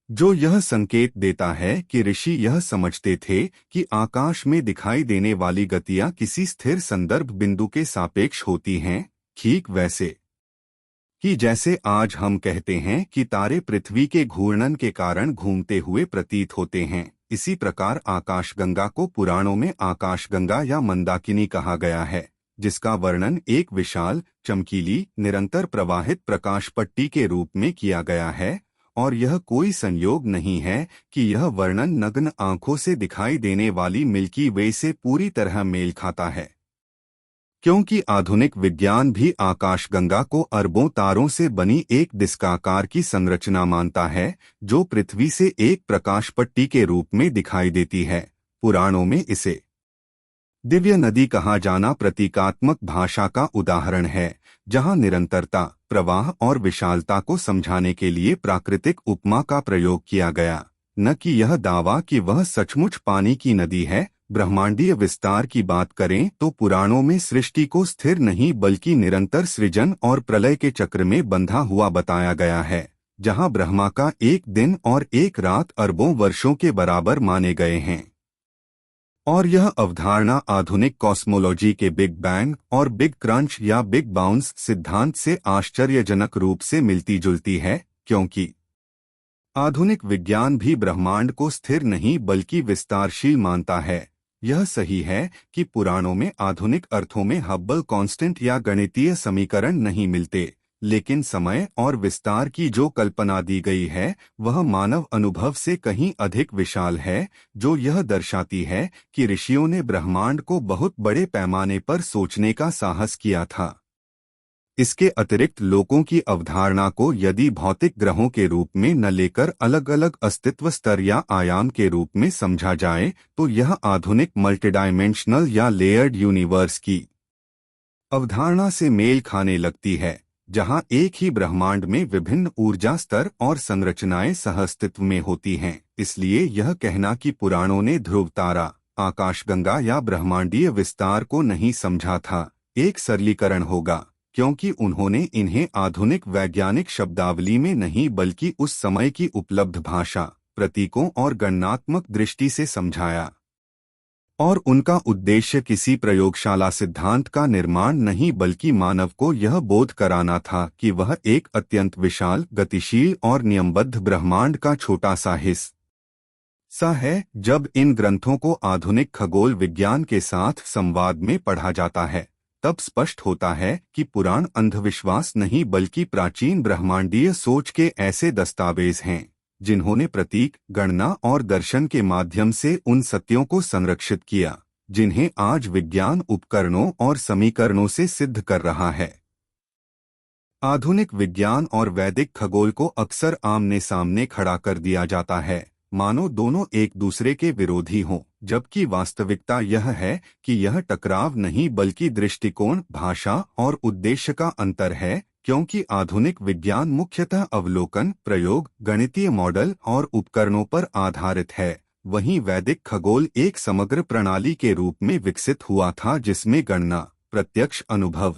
जो यह संकेत देता है कि ऋषि यह समझते थे कि आकाश में दिखाई देने वाली गतियां किसी स्थिर संदर्भ बिंदु के सापेक्ष होती हैं, ठीक वैसे कि जैसे आज हम कहते हैं कि तारे पृथ्वी के घूर्णन के कारण घूमते हुए प्रतीत होते हैं। इसी प्रकार आकाशगंगा को पुराणों में आकाशगंगा या मंदाकिनी कहा गया है, जिसका वर्णन एक विशाल, चमकीली, निरंतर प्रवाहित प्रकाश पट्टी के रूप में किया गया है, और यह कोई संयोग नहीं है कि यह वर्णन नग्न आंखों से दिखाई देने वाली मिल्की वे से पूरी तरह मेल खाता है, क्योंकि आधुनिक विज्ञान भी आकाशगंगा को अरबों तारों से बनी एक डिस्काकार की संरचना मानता है, जो पृथ्वी से एक प्रकाश पट्टी के रूप में दिखाई देती है। पुराणों में इसे दिव्य नदी कहा जाना प्रतीकात्मक भाषा का उदाहरण है, जहां निरंतरता, प्रवाह और विशालता को समझाने के लिए प्राकृतिक उपमा का प्रयोग किया गया, न कि यह दावा कि वह सचमुच पानी की नदी है। ब्रह्मांडीय विस्तार की बात करें तो पुराणों में सृष्टि को स्थिर नहीं बल्कि निरंतर सृजन और प्रलय के चक्र में बंधा हुआ बताया गया है, जहां ब्रह्मा का एक दिन और एक रात अरबों वर्षों के बराबर माने गए हैं। और यह अवधारणा आधुनिक कॉस्मोलॉजी के बिग बैंग और बिग क्रंच या बिग बाउंस सिद्धांत से आश्चर्यजनक रूप से मिलती जुलती है, क्योंकि आधुनिक विज्ञान भी ब्रह्मांड को स्थिर नहीं बल्कि विस्तारशील मानता है। यह सही है कि पुराणों में आधुनिक अर्थों में हब्बल कांस्टेंट या गणितीय समीकरण नहीं मिलते, लेकिन समय और विस्तार की जो कल्पना दी गई है वह मानव अनुभव से कहीं अधिक विशाल है, जो यह दर्शाती है कि ऋषियों ने ब्रह्मांड को बहुत बड़े पैमाने पर सोचने का साहस किया था। इसके अतिरिक्त लोगों की अवधारणा को यदि भौतिक ग्रहों के रूप में न लेकर अलग अलग अस्तित्व स्तर या आयाम के रूप में समझा जाए तो यह आधुनिक मल्टीडायमेंशनल या लेयर्ड यूनिवर्स की अवधारणा से मेल खाने लगती है, जहां एक ही ब्रह्मांड में विभिन्न ऊर्जा स्तर और संरचनाएं सहअस्तित्व में होती हैं। इसलिए यह कहना कि पुराणों ने ध्रुव तारा, आकाशगंगा या ब्रह्मांडीय विस्तार को नहीं समझा था, एक सरलीकरण होगा, क्योंकि उन्होंने इन्हें आधुनिक वैज्ञानिक शब्दावली में नहीं बल्कि उस समय की उपलब्ध भाषा, प्रतीकों और गणनात्मक दृष्टि से समझाया। और उनका उद्देश्य किसी प्रयोगशाला सिद्धांत का निर्माण नहीं बल्कि मानव को यह बोध कराना था कि वह एक अत्यंत विशाल, गतिशील और नियमबद्ध ब्रह्मांड का छोटा सा हिस्सा है। जब इन ग्रंथों को आधुनिक खगोल विज्ञान के साथ संवाद में पढ़ा जाता है, तब स्पष्ट होता है कि पुराण अंधविश्वास नहीं बल्कि प्राचीन ब्रह्मांडीय सोच के ऐसे दस्तावेज हैं जिन्होंने प्रतीक, गणना और दर्शन के माध्यम से उन सत्यों को संरक्षित किया जिन्हें आज विज्ञान उपकरणों और समीकरणों से सिद्ध कर रहा है। आधुनिक विज्ञान और वैदिक खगोल को अक्सर आमने सामने खड़ा कर दिया जाता है, मानो दोनों एक दूसरे के विरोधी हों, जबकि वास्तविकता यह है कि यह टकराव नहीं बल्कि दृष्टिकोण, भाषा और उद्देश्य का अंतर है, क्योंकि आधुनिक विज्ञान मुख्यतः अवलोकन, प्रयोग, गणितीय मॉडल और उपकरणों पर आधारित है, वहीं वैदिक खगोल एक समग्र प्रणाली के रूप में विकसित हुआ था जिसमें गणना, प्रत्यक्ष अनुभव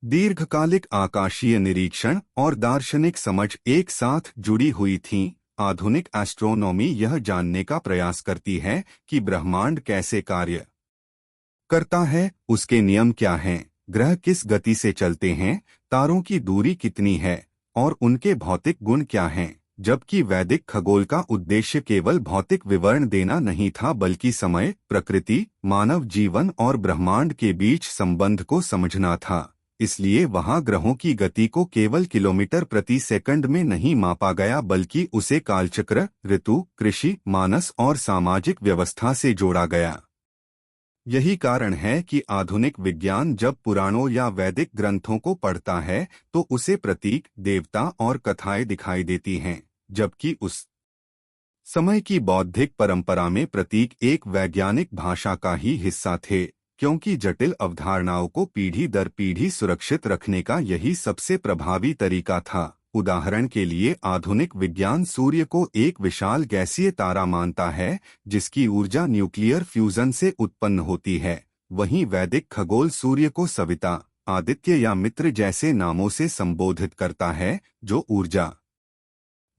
दीर्घकालिक आकाशीय निरीक्षण और दार्शनिक समझ एक साथ जुड़ी हुई थीं। आधुनिक एस्ट्रोनॉमी यह जानने का प्रयास करती है कि ब्रह्मांड कैसे कार्य करता है, उसके नियम क्या हैं, ग्रह किस गति से चलते हैं, तारों की दूरी कितनी है और उनके भौतिक गुण क्या हैं। जबकि वैदिक खगोल का उद्देश्य केवल भौतिक विवरण देना नहीं था बल्कि समय, प्रकृति, मानव जीवन और ब्रह्मांड के बीच संबंध को समझना था। इसलिए वहां ग्रहों की गति को केवल किलोमीटर प्रति सेकंड में नहीं मापा गया बल्कि उसे कालचक्र, ऋतु, कृषि, मानस और सामाजिक व्यवस्था से जोड़ा गया। यही कारण है कि आधुनिक विज्ञान जब पुराणों या वैदिक ग्रंथों को पढ़ता है तो उसे प्रतीक, देवता और कथाएं दिखाई देती हैं, जबकि उस समय की बौद्धिक परंपरा में प्रतीक एक वैज्ञानिक भाषा का ही हिस्सा थे, क्योंकि जटिल अवधारणाओं को पीढ़ी दर पीढ़ी सुरक्षित रखने का यही सबसे प्रभावी तरीका था। उदाहरण के लिए आधुनिक विज्ञान सूर्य को एक विशाल गैसीय तारा मानता है जिसकी ऊर्जा न्यूक्लियर फ्यूजन से उत्पन्न होती है। वहीं वैदिक खगोल सूर्य को सविता, आदित्य या मित्र जैसे नामों से संबोधित करता है, जो ऊर्जा,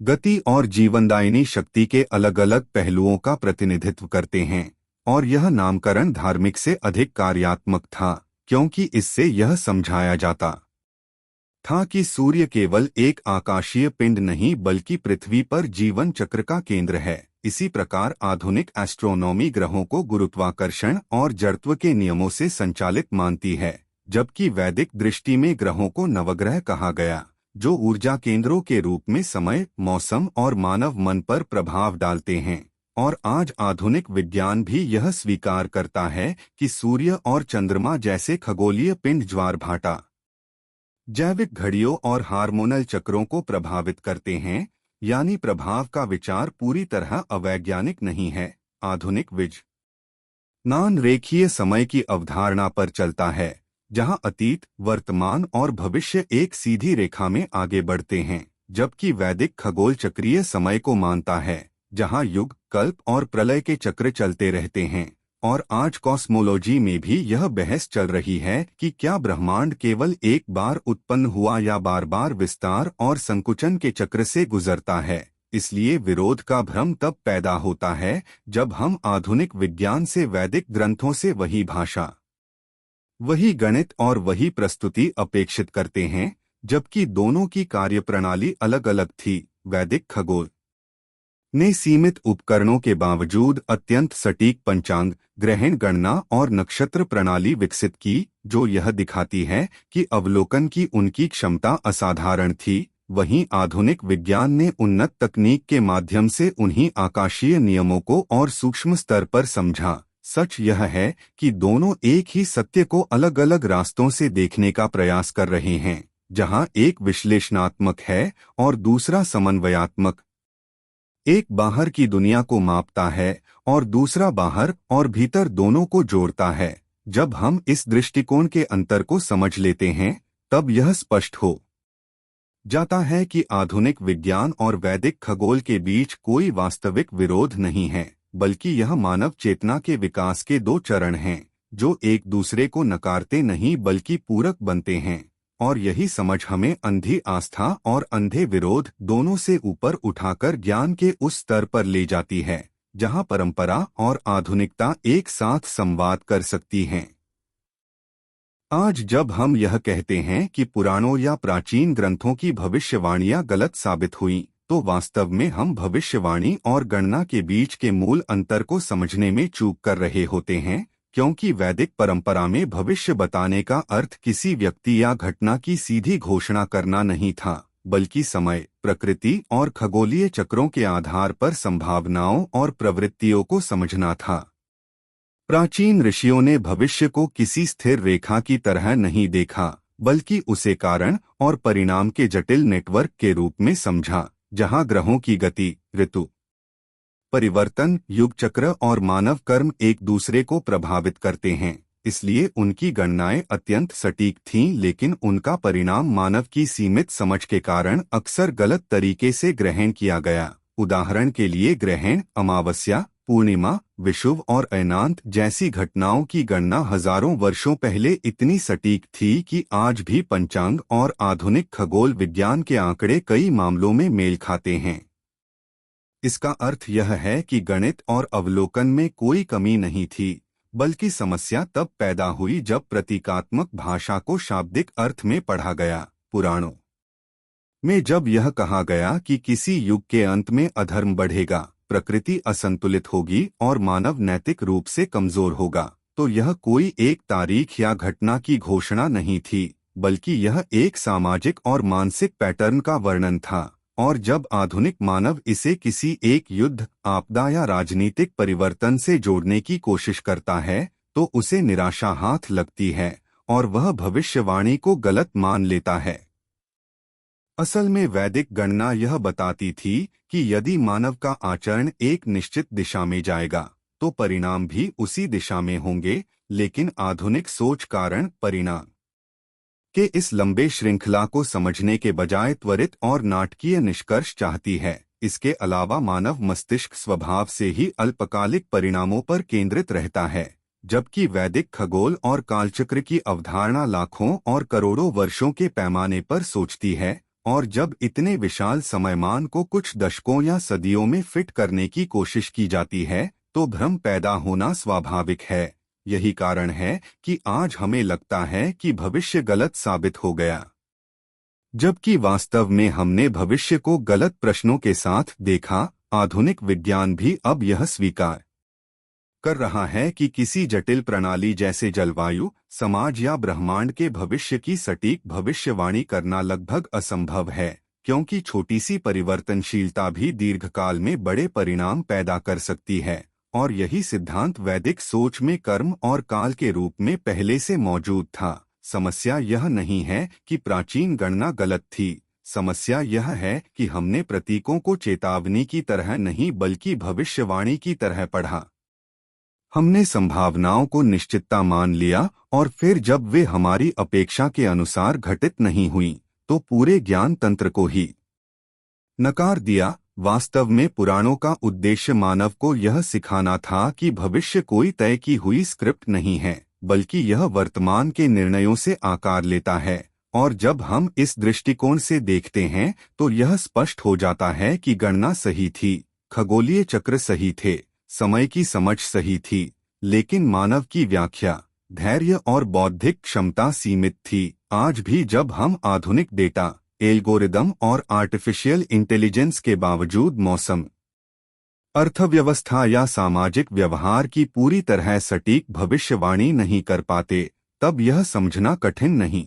गति और जीवनदायिनी शक्ति के अलग अलग पहलुओं का प्रतिनिधित्व करते हैं। और यह नामकरण धार्मिक से अधिक कार्यात्मक था, क्योंकि इससे यह समझाया जाता था कि सूर्य केवल एक आकाशीय पिंड नहीं बल्कि पृथ्वी पर जीवन चक्र का केंद्र है। इसी प्रकार आधुनिक एस्ट्रोनॉमी ग्रहों को गुरुत्वाकर्षण और जड़त्व के नियमों से संचालित मानती है, जबकि वैदिक दृष्टि में ग्रहों को नवग्रह कहा गया, जो ऊर्जा केंद्रों के रूप में समय, मौसम और मानव मन पर प्रभाव डालते हैं। और आज आधुनिक विज्ञान भी यह स्वीकार करता है कि सूर्य और चंद्रमा जैसे खगोलीय पिंड ज्वार भाटा, जैविक घड़ियों और हार्मोनल चक्रों को प्रभावित करते हैं, यानी प्रभाव का विचार पूरी तरह अवैज्ञानिक नहीं है। आधुनिक विज्ञान रेखीय समय की अवधारणा पर चलता है, जहां अतीत, वर्तमान और भविष्य एक सीधी रेखा में आगे बढ़ते हैं, जबकि वैदिक खगोल चक्रीय समय को मानता है, जहां युग, कल्प और प्रलय के चक्र चलते रहते हैं। और आज कॉस्मोलॉजी में भी यह बहस चल रही है कि क्या ब्रह्मांड केवल एक बार उत्पन्न हुआ या बार बार विस्तार और संकुचन के चक्र से गुजरता है। इसलिए विरोध का भ्रम तब पैदा होता है जब हम आधुनिक विज्ञान से वैदिक ग्रंथों से वही भाषा, वही गणित और वही प्रस्तुति अपेक्षित करते हैं, जबकि दोनों की कार्यप्रणाली अलग अलग थी। वैदिक खगोल ने सीमित उपकरणों के बावजूद अत्यंत सटीक पंचांग, ग्रहण गणना और नक्षत्र प्रणाली विकसित की, जो यह दिखाती है कि अवलोकन की उनकी क्षमता असाधारण थी। वहीं आधुनिक विज्ञान ने उन्नत तकनीक के माध्यम से उन्हीं आकाशीय नियमों को और सूक्ष्म स्तर पर समझा। सच यह है कि दोनों एक ही सत्य को अलग अलग रास्तों से देखने का प्रयास कर रहे हैं, जहां एक विश्लेषणात्मक है और दूसरा समन्वयात्मक। एक बाहर की दुनिया को मापता है और दूसरा बाहर और भीतर दोनों को जोड़ता है। जब हम इस दृष्टिकोण के अंतर को समझ लेते हैं, तब यह स्पष्ट हो जाता है कि आधुनिक विज्ञान और वैदिक खगोल के बीच कोई वास्तविक विरोध नहीं है, बल्कि यह मानव चेतना के विकास के दो चरण हैं, जो एक दूसरे को नकारते नहीं बल्कि पूरक बनते हैं। और यही समझ हमें अंधी आस्था और अंधे विरोध दोनों से ऊपर उठाकर ज्ञान के उस स्तर पर ले जाती है, जहां परंपरा और आधुनिकता एक साथ संवाद कर सकती हैं। आज जब हम यह कहते हैं कि पुराणों या प्राचीन ग्रंथों की भविष्यवाणियां गलत साबित हुई, तो वास्तव में हम भविष्यवाणी और गणना के बीच के मूल अंतर को समझने में चूक कर रहे होते हैं, क्योंकि वैदिक परंपरा में भविष्य बताने का अर्थ किसी व्यक्ति या घटना की सीधी घोषणा करना नहीं था, बल्कि समय, प्रकृति और खगोलीय चक्रों के आधार पर संभावनाओं और प्रवृत्तियों को समझना था। प्राचीन ऋषियों ने भविष्य को किसी स्थिर रेखा की तरह नहीं देखा, बल्कि उसे कारण और परिणाम के जटिल नेटवर्क के रूप में समझा, जहां ग्रहों की गति, ऋतु परिवर्तन, युग चक्र और मानव कर्म एक दूसरे को प्रभावित करते हैं। इसलिए उनकी गणनाएं अत्यंत सटीक थीं, लेकिन उनका परिणाम मानव की सीमित समझ के कारण अक्सर गलत तरीके से ग्रहण किया गया। उदाहरण के लिए ग्रहण, अमावस्या, पूर्णिमा, विषुव और अयनांत जैसी घटनाओं की गणना हजारों वर्षों पहले इतनी सटीक थी कि आज भी पंचांग और आधुनिक खगोल विज्ञान के आंकड़े कई मामलों में मेल खाते हैं। इसका अर्थ यह है कि गणित और अवलोकन में कोई कमी नहीं थी, बल्कि समस्या तब पैदा हुई जब प्रतीकात्मक भाषा को शाब्दिक अर्थ में पढ़ा गया। पुराणों में जब यह कहा गया कि किसी युग के अंत में अधर्म बढ़ेगा, प्रकृति असंतुलित होगी और मानव नैतिक रूप से कमजोर होगा, तो यह कोई एक तारीख या घटना की घोषणा नहीं थी, बल्कि यह एक सामाजिक और मानसिक पैटर्न का वर्णन था। और जब आधुनिक मानव इसे किसी एक युद्ध, आपदा या राजनीतिक परिवर्तन से जोड़ने की कोशिश करता है, तो उसे निराशा हाथ लगती है और वह भविष्यवाणी को गलत मान लेता है। असल में वैदिक गणना यह बताती थी कि यदि मानव का आचरण एक निश्चित दिशा में जाएगा, तो परिणाम भी उसी दिशा में होंगे, लेकिन आधुनिक सोच कारण परिणाम के इस लंबे श्रृंखला को समझने के बजाय त्वरित और नाटकीय निष्कर्ष चाहती है। इसके अलावा मानव मस्तिष्क स्वभाव से ही अल्पकालिक परिणामों पर केंद्रित रहता है, जबकि वैदिक खगोल और कालचक्र की अवधारणा लाखों और करोड़ों वर्षों के पैमाने पर सोचती है। और जब इतने विशाल समयमान को कुछ दशकों या सदियों में फिट करने की कोशिश की जाती है, तो भ्रम पैदा होना स्वाभाविक है। यही कारण है कि आज हमें लगता है कि भविष्य गलत साबित हो गया, जबकि वास्तव में हमने भविष्य को गलत प्रश्नों के साथ देखा। आधुनिक विज्ञान भी अब यह स्वीकार कर रहा है कि किसी जटिल प्रणाली जैसे जलवायु, समाज या ब्रह्मांड के भविष्य की सटीक भविष्यवाणी करना लगभग असंभव है, क्योंकि छोटी सी परिवर्तनशीलता भी दीर्घकाल में बड़े परिणाम पैदा कर सकती है। और यही सिद्धांत वैदिक सोच में कर्म और काल के रूप में पहले से मौजूद था। समस्या यह नहीं है कि प्राचीन गणना गलत थी, समस्या यह है कि हमने प्रतीकों को चेतावनी की तरह नहीं बल्कि भविष्यवाणी की तरह पढ़ा। हमने संभावनाओं को निश्चितता मान लिया और फिर जब वे हमारी अपेक्षा के अनुसार घटित नहीं हुई, तो पूरे ज्ञान तंत्र को ही नकार दिया। वास्तव में पुराणों का उद्देश्य मानव को यह सिखाना था कि भविष्य कोई तय की हुई स्क्रिप्ट नहीं है, बल्कि यह वर्तमान के निर्णयों से आकार लेता है। और जब हम इस दृष्टिकोण से देखते हैं, तो यह स्पष्ट हो जाता है कि गणना सही थी, खगोलीय चक्र सही थे, समय की समझ सही थी, लेकिन मानव की व्याख्या, धैर्य और बौद्धिक क्षमता सीमित थी। आज भी जब हम आधुनिक डेटा, एल्गोरिदम और आर्टिफिशियल इंटेलिजेंस के बावजूद मौसम, अर्थव्यवस्था या सामाजिक व्यवहार की पूरी तरह सटीक भविष्यवाणी नहीं कर पाते, तब यह समझना कठिन नहीं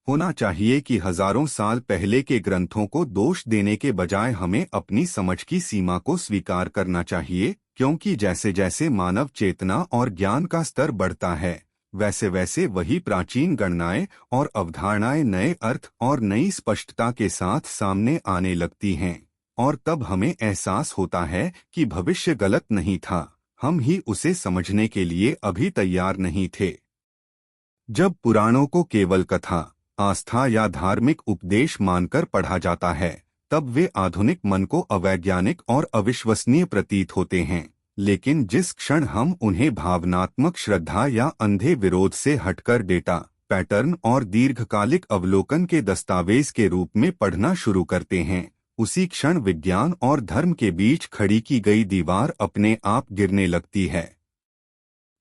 होना चाहिए कि हजारों साल पहले के ग्रंथों को दोष देने के बजाय हमें अपनी समझ की सीमा को स्वीकार करना चाहिए, क्योंकि जैसे जैसे मानव चेतना और ज्ञान का स्तर बढ़ता है, वैसे वैसे वही प्राचीन गणनाएं और अवधारणाएं नए अर्थ और नई स्पष्टता के साथ सामने आने लगती हैं। और तब हमें एहसास होता है कि भविष्य गलत नहीं था, हम ही उसे समझने के लिए अभी तैयार नहीं थे। जब पुराणों को केवल कथा, आस्था या धार्मिक उपदेश मानकर पढ़ा जाता है, तब वे आधुनिक मन को अवैज्ञानिक और अविश्वसनीय प्रतीत होते हैं। लेकिन जिस क्षण हम उन्हें भावनात्मक श्रद्धा या अंधे विरोध से हटकर डेटा, पैटर्न और दीर्घकालिक अवलोकन के दस्तावेज के रूप में पढ़ना शुरू करते हैं, उसी क्षण विज्ञान और धर्म के बीच खड़ी की गई दीवार अपने आप गिरने लगती है।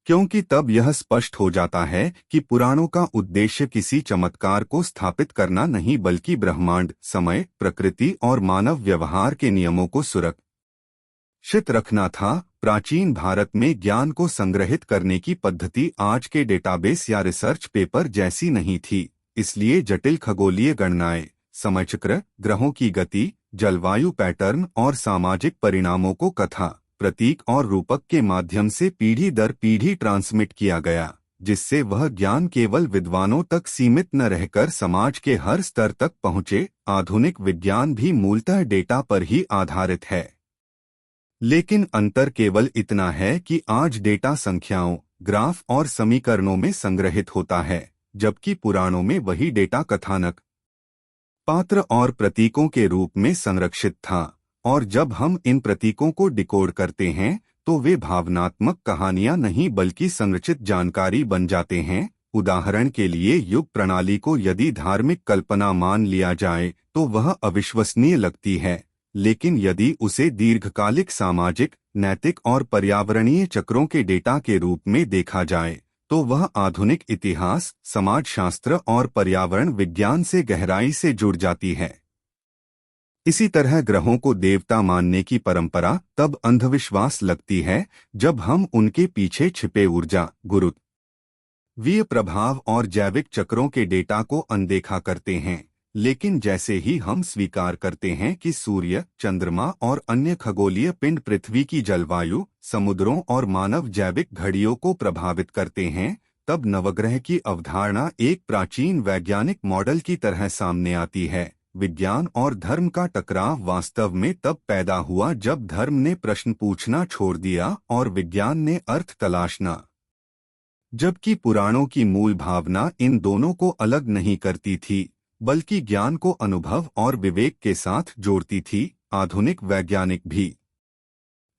क्योंकि तब यह स्पष्ट हो जाता है कि पुराणों का उद्देश्य किसी चमत्कार को स्थापित करना नहीं बल्कि ब्रह्मांड, समय, प्रकृति और मानव व्यवहार के नियमों को सुरक्षित रखना था। प्राचीन भारत में ज्ञान को संग्रहित करने की पद्धति आज के डेटाबेस या रिसर्च पेपर जैसी नहीं थी, इसलिए जटिल खगोलीय गणनाएं, समयचक्र, ग्रहों की गति, जलवायु पैटर्न और सामाजिक परिणामों को कथा, प्रतीक और रूपक के माध्यम से पीढ़ी दर पीढ़ी ट्रांसमिट किया गया, जिससे वह ज्ञान केवल विद्वानों तक सीमित न रहकर समाज के हर स्तर तक पहुँचे। आधुनिक विज्ञान भी मूलतः डेटा पर ही आधारित है, लेकिन अंतर केवल इतना है कि आज डेटा संख्याओं, ग्राफ और समीकरणों में संग्रहित होता है, जबकि पुराणों में वही डेटा कथानक, पात्र और प्रतीकों के रूप में संरक्षित था। और जब हम इन प्रतीकों को डिकोड करते हैं तो वे भावनात्मक कहानियां नहीं बल्कि संरचित जानकारी बन जाते हैं। उदाहरण के लिए युग प्रणाली को यदि धार्मिक कल्पना मान लिया जाए तो वह अविश्वसनीय लगती है, लेकिन यदि उसे दीर्घकालिक सामाजिक, नैतिक और पर्यावरणीय चक्रों के डेटा के रूप में देखा जाए तो वह आधुनिक इतिहास, समाजशास्त्र और पर्यावरण विज्ञान से गहराई से जुड़ जाती है। इसी तरह ग्रहों को देवता मानने की परंपरा तब अंधविश्वास लगती है जब हम उनके पीछे छिपे ऊर्जा, गुरुत्वीय प्रभाव और जैविक चक्रों के डेटा को अनदेखा करते हैं। लेकिन जैसे ही हम स्वीकार करते हैं कि सूर्य, चंद्रमा और अन्य खगोलीय पिंड पृथ्वी की जलवायु, समुद्रों और मानव जैविक घड़ियों को प्रभावित करते हैं, तब नवग्रह की अवधारणा एक प्राचीन वैज्ञानिक मॉडल की तरह सामने आती है। विज्ञान और धर्म का टकराव वास्तव में तब पैदा हुआ जब धर्म ने प्रश्न पूछना छोड़ दिया और विज्ञान ने अर्थ तलाशना। जबकि पुराणों की मूल भावना इन दोनों को अलग नहीं करती थी, बल्कि ज्ञान को अनुभव और विवेक के साथ जोड़ती थी। आधुनिक वैज्ञानिक भी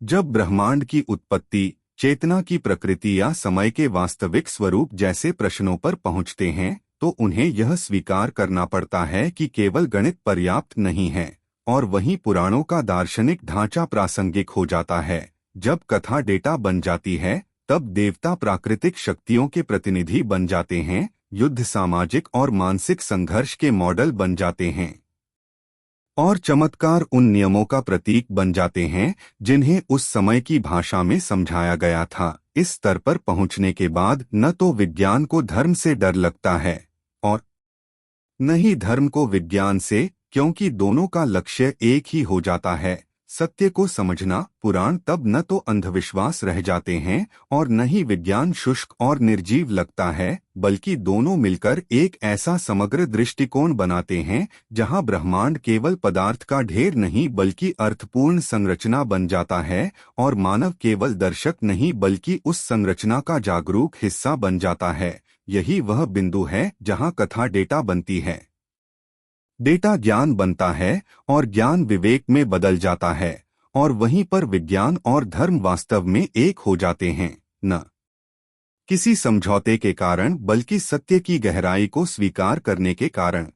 जब ब्रह्मांड की उत्पत्ति, चेतना की प्रकृति या समय के वास्तविक स्वरूप जैसे प्रश्नों पर पहुंचते हैं तो उन्हें यह स्वीकार करना पड़ता है कि केवल गणित पर्याप्त नहीं है, और वहीं पुराणों का दार्शनिक ढांचा प्रासंगिक हो जाता है। जब कथा डेटा बन जाती है तब देवता प्राकृतिक शक्तियों के प्रतिनिधि बन जाते हैं, युद्ध सामाजिक और मानसिक संघर्ष के मॉडल बन जाते हैं, और चमत्कार उन नियमों का प्रतीक बन जाते हैं जिन्हें उस समय की भाषा में समझाया गया था। इस स्तर पर पहुंचने के बाद न तो विज्ञान को धर्म से डर लगता है और न ही धर्म को विज्ञान से, क्योंकि दोनों का लक्ष्य एक ही हो जाता है, सत्य को समझना। पुराण तब न तो अंधविश्वास रह जाते हैं और न ही विज्ञान शुष्क और निर्जीव लगता है, बल्कि दोनों मिलकर एक ऐसा समग्र दृष्टिकोण बनाते हैं जहां ब्रह्मांड केवल पदार्थ का ढेर नहीं बल्कि अर्थपूर्ण संरचना बन जाता है, और मानव केवल दर्शक नहीं बल्कि उस संरचना का जागरूक हिस्सा बन जाता है। यही वह बिंदु है जहां कथा डेटा बनती है, डेटा ज्ञान बनता है और ज्ञान विवेक में बदल जाता है, और वहीं पर विज्ञान और धर्म वास्तव में एक हो जाते हैं, न किसी समझौते के कारण बल्कि सत्य की गहराई को स्वीकार करने के कारण।